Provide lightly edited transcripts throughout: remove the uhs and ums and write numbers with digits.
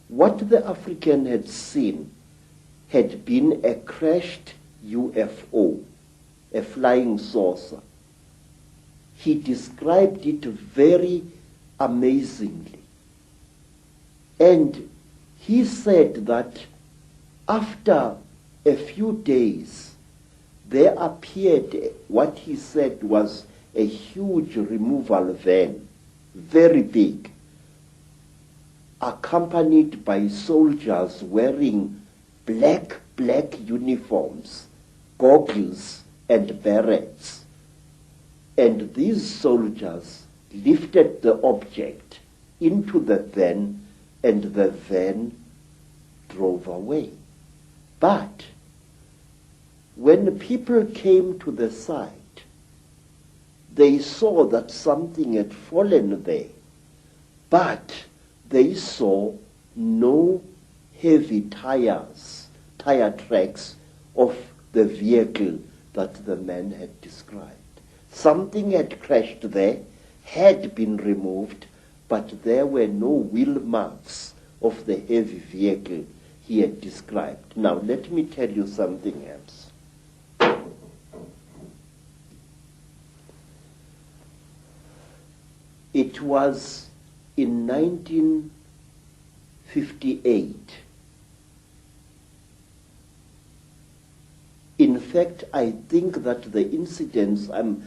what the African had seen had been a crashed UFO, a flying saucer. He described it very amazingly. And he said that after a few days, there appeared what he said was a huge removal van, very big, accompanied by soldiers wearing black uniforms, goggles and berets. And these soldiers lifted the object into the van, and the van drove away. But when people came to the site, they saw that something had fallen there, but they saw no heavy tire tracks of the vehicle that the man had described. Something had crashed there, had been removed, but there were no wheel marks of the heavy vehicle he had described. Now, let me tell you something else. It was in 1958. In fact, I think that the incident I'm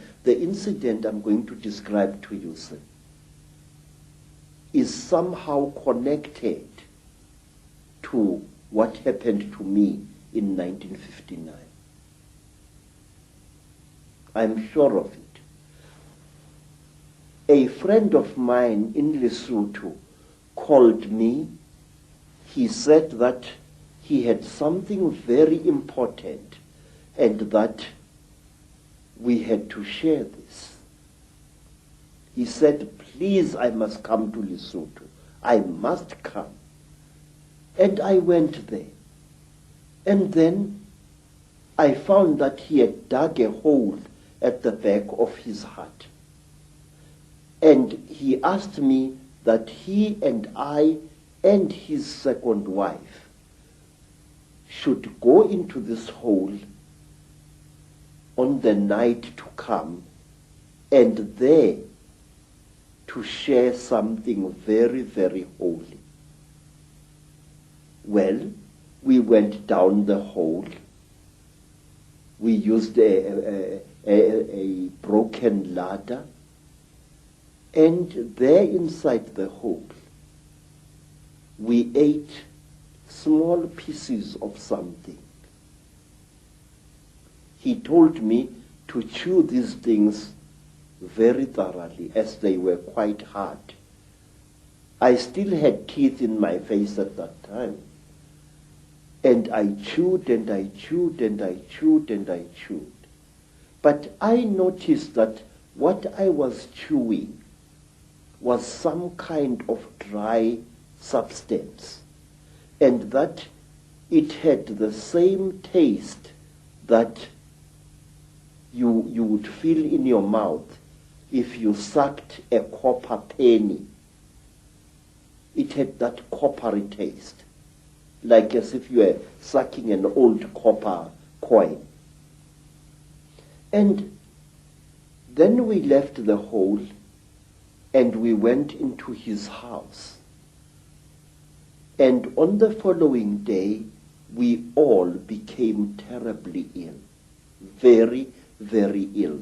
going to describe to you, sir, is somehow connected to what happened to me in 1959. I'm sure of it. A friend of mine in Lesotho called me. He said that he had something very important and that we had to share this. He said, please, I must come to Lesotho. I must come. And I went there. And then I found that he had dug a hole at the back of his hut. And he asked me that he and I and his second wife should go into this hole on the night to come and there to share something very, very holy. Well, we went down the hole. We used a broken ladder, and there inside the hole, we ate small pieces of something. He told me to chew these things very thoroughly, as they were quite hard. I still had teeth in my face at that time. And I chewed and I chewed and I chewed and I chewed. But I noticed that what I was chewing was some kind of dry substance, and that it had the same taste that you would feel in your mouth if you sucked a copper penny. It had that coppery taste, like as if you were sucking an old copper coin. And then we left the hole and we went into his house. And on the following day, we all became terribly ill. Very, very ill.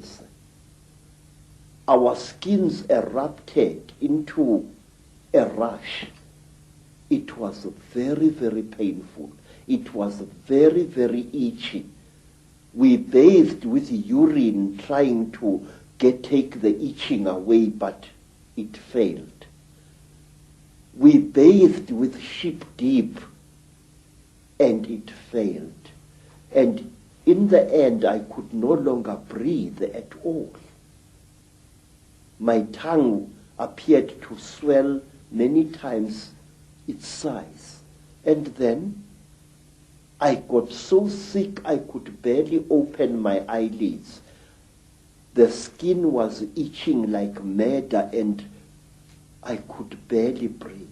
Our skins erupted into a rash. It was very, very painful. It was very, very itchy. We bathed with urine trying to take the itching away, but it failed. We bathed with sheep dip, and it failed. And in the end, I could no longer breathe at all. My tongue appeared to swell many times its size. And then I got so sick I could barely open my eyelids. The skin was itching like mad and I could barely breathe.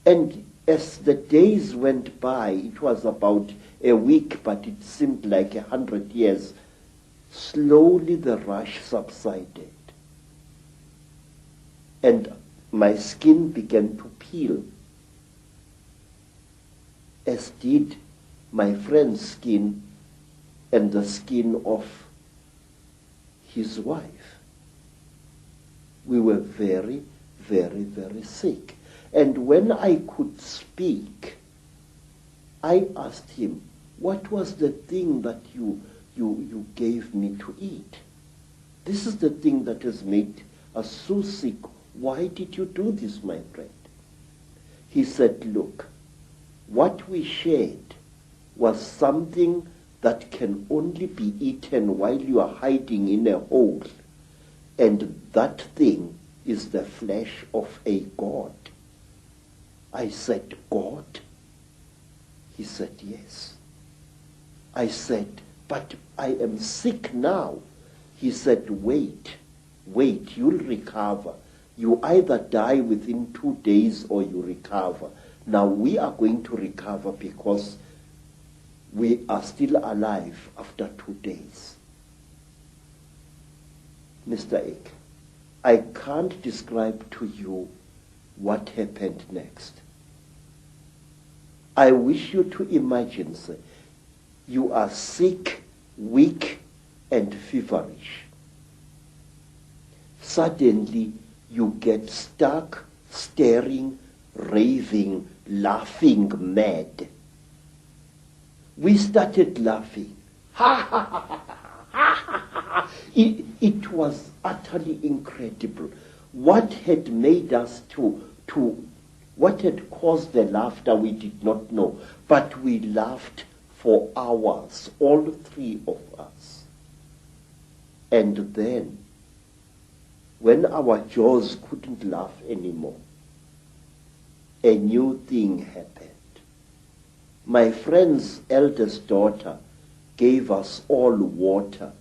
And as the days went by, it was about a week, but it seemed like 100 years, slowly the rush subsided. And my skin began to peel, as did my friend's skin and the skin of his wife. We were very, very, very sick. And when I could speak, I asked him, what was the thing that you gave me to eat? This is the thing that has made us so sick. Why did you do this, my friend? He said, look, what we shared was something that can only be eaten while you are hiding in a hole. And that thing is the flesh of a god. I said, God? He said, yes. I said, but I am sick now. He said, wait, you'll recover. You either die within 2 days or you recover. Now we are going to recover because we are still alive after 2 days. Mr. Ek, I can't describe to you what happened next. I wish you to imagine, sir, you are sick, weak, and feverish. Suddenly, you get stuck, staring, raving, laughing mad. We started laughing. Ha ha ha ha ha ha ha. It was utterly incredible. What had made us what had caused the laughter we did not know, but we laughed for hours, all 3 of us. And then, when our jaws couldn't laugh anymore, a new thing happened. My friend's eldest daughter gave us all water.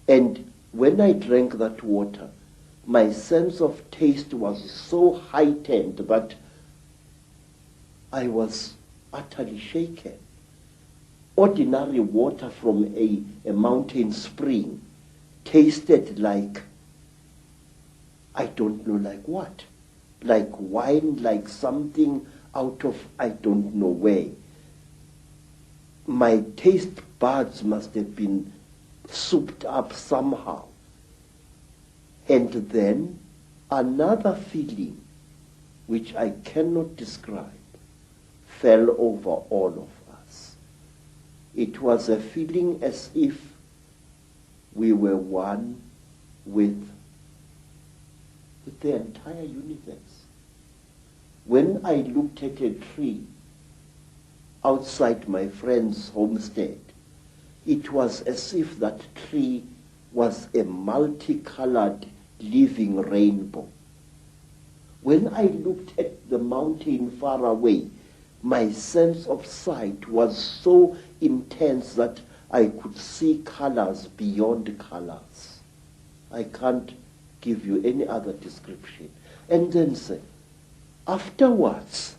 And when I drank that water, my sense of taste was so heightened that I was utterly shaken. Ordinary water from a mountain spring tasted like, I don't know like what, like wine, like something out of I don't know where. My taste buds must have been souped up somehow. And then another feeling, which I cannot describe, fell over all of us. It was a feeling as if we were one with the entire universe. When I looked at a tree outside my friend's homestead, it was as if that tree was a multicolored living rainbow. When I looked at the mountain far away, my sense of sight was so intense that I could see colors beyond colors. I can't give you any other description. And then say, afterwards,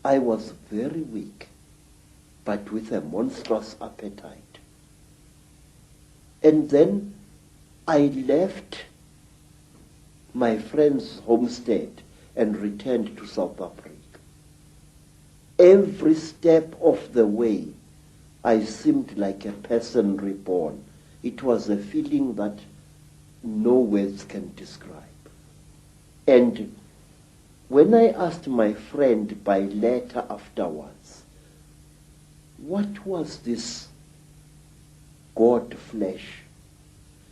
I was very weak, but with a monstrous appetite. And then I left my friend's homestead and returned to South Africa. Every step of the way, I seemed like a person reborn. It was a feeling that no words can describe. And when I asked my friend by letter afterwards, what was this God flesh?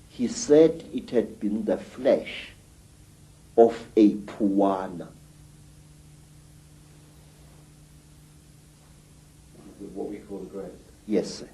He said it had been the flesh of a puana. What we call the grave. Yes, sir.